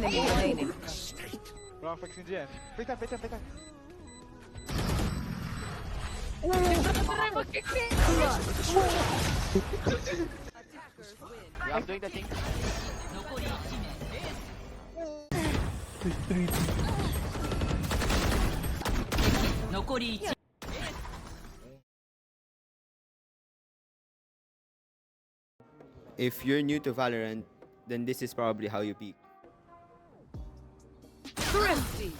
enemy remaining. Wrong fix ni Jen. Wait up. Yeah, I'm doing the thing. If you're new to Valorant, then this is probably how you peak. Thrifty.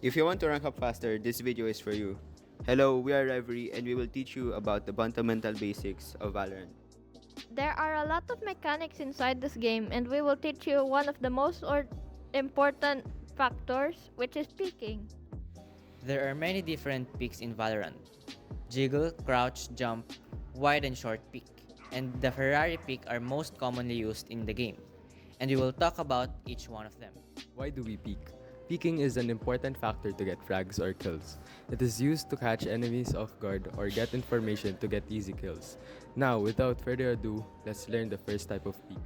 If you want to rank up faster, this video is for you. Hello, we are Reverie and we will teach you about the fundamental basics of Valorant. There are a lot of mechanics inside this game, and we will teach you one of the most important factors, which is peeking. There are many different peaks in Valorant. Jiggle, crouch, jump, wide and short peak. And the Ferrari peak are most commonly used in the game. And we will talk about each one of them. Why do we peek? Peeking is an important factor to get frags or kills. It is used to catch enemies off guard or get information to get easy kills. Now, without further ado, let's learn the first type of peek.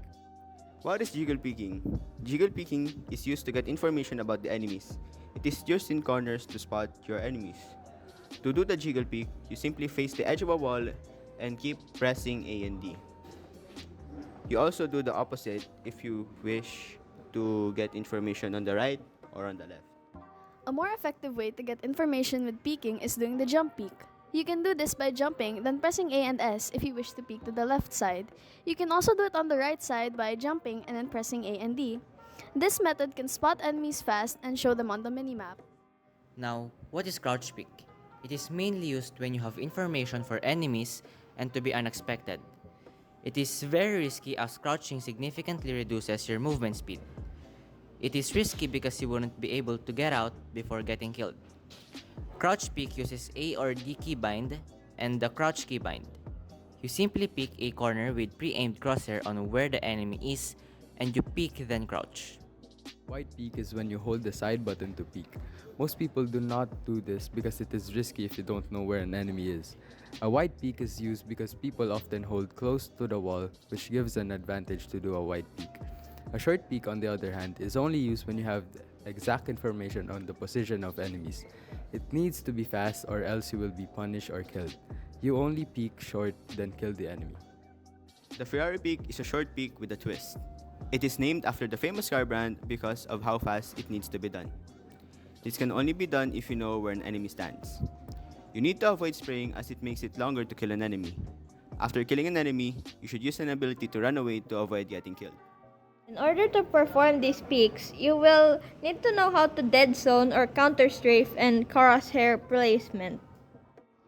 What is jiggle peeking? Jiggle peeking is used to get information about the enemies. It is used in corners to spot your enemies. To do the jiggle peek, you simply face the edge of a wall and keep pressing A and D. You also do the opposite if you wish to get information on the right or on the left. A more effective way to get information with peeking is doing the jump peek. You can do this by jumping, then pressing A and S if you wish to peek to the left side. You can also do it on the right side by jumping and then pressing A and D. This method can spot enemies fast and show them on the minimap. Now, what is crouch peek? It is mainly used when you have information for enemies and to be unexpected. It is very risky as crouching significantly reduces your movement speed. It is risky because you wouldn't be able to get out before getting killed. Crouch peek uses A or D keybind and the crouch keybind. You simply pick a corner with pre-aimed crosshair on where the enemy is and you peek then crouch. Wide peek is when you hold the side button to peek. Most people do not do this because it is risky if you don't know where an enemy is. A wide peek is used because people often hold close to the wall, which gives an advantage to do a wide peek. A short peek, on the other hand, is only used when you have exact information on the position of enemies. It needs to be fast or else you will be punished or killed. You only peek short, then kill the enemy. The Ferrari peek is a short peek with a twist. It is named after the famous car brand because of how fast it needs to be done. This can only be done if you know where an enemy stands. You need to avoid spraying as it makes it longer to kill an enemy. After killing an enemy, you should use an ability to run away to avoid getting killed. In order to perform these peeks, you will need to know how to dead zone or counter strafe and crosshair placement.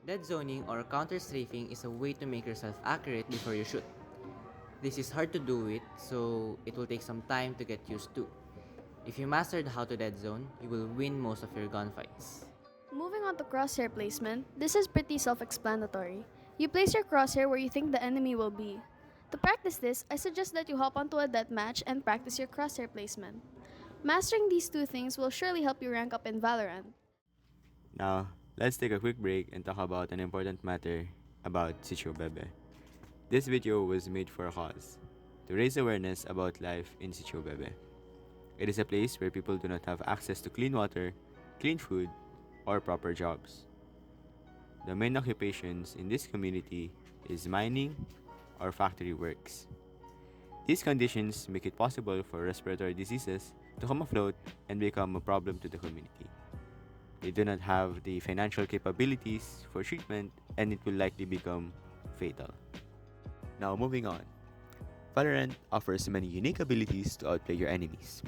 Dead zoning or counter strafing is a way to make yourself accurate before you shoot. This is hard to do it, so it will take some time to get used to. If you mastered how to dead zone, you will win most of your gunfights. Moving on to crosshair placement, this is pretty self-explanatory. You place your crosshair where you think the enemy will be. To practice this, I suggest that you hop onto a deathmatch and practice your crosshair placement. Mastering these two things will surely help you rank up in Valorant. Now, let's take a quick break and talk about an important matter about Sitio Bebe. This video was made for a cause, to raise awareness about life in Sitio Bebe. It is a place where people do not have access to clean water, clean food, or proper jobs. The main occupations in this community is mining or factory works. These conditions make it possible for respiratory diseases to come afloat and become a problem to the community. They do not have the financial capabilities for treatment and it will likely become fatal. Now moving on. Valorant offers many unique abilities to outplay your enemies.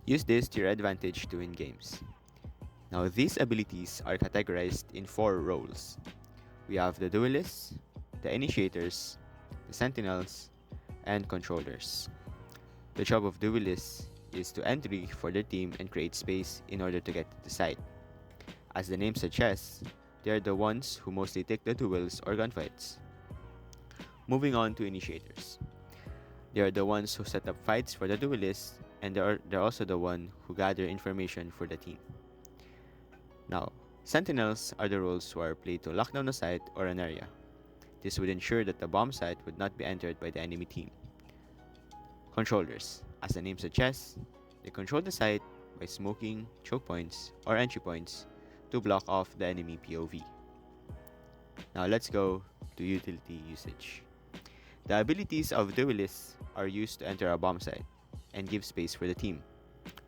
Use this to your advantage to win games. Now these abilities are categorized in 4 roles. We have the duelists, the initiators, the sentinels, and controllers. The job of duelists is to entry for their team and create space in order to get to the site. As the name suggests, they are the ones who mostly take the duels or gunfights. Moving on to initiators. They are the ones who set up fights for the duelists and they're also the one who gather information for the team. Now, sentinels are the roles who are played to lock down a site or an area. This would ensure that the bomb site would not be entered by the enemy team. Controllers. As the name suggests, They control the site by smoking, choke points, or entry points to block off the enemy POV. Now let's go to utility usage. The abilities of duelists are used to enter a bomb site and give space for the team.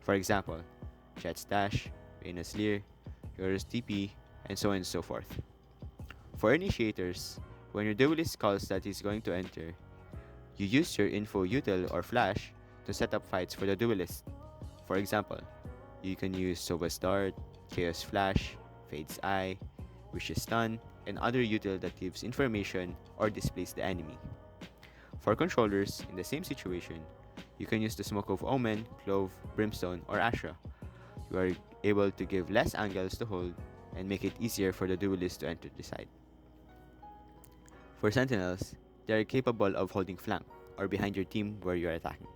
For example, Jet's dash, Reyna's Leer, Yoru's TP, and so on and so forth. For initiators, when your duelist calls that he's going to enter, you use your info util or flash to set up fights for the duelist. For example, you can use Soba's Dart, Chaos Flash, Fade's Eye, Wish's Stun, and other util that gives information or displays the enemy. For controllers, in the same situation, you can use the Smoke of Omen, Clove, Brimstone, or Ashra. You are able to give less angles to hold and make it easier for the duelist to enter the site. For Sentinels, they are capable of holding flank or behind your team where you are attacking.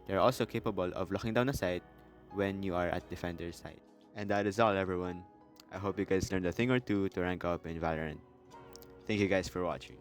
They are also capable of locking down a site when you are at defender's side. And that is all, everyone. I hope you guys learned a thing or two to rank up in Valorant. Thank you guys for watching.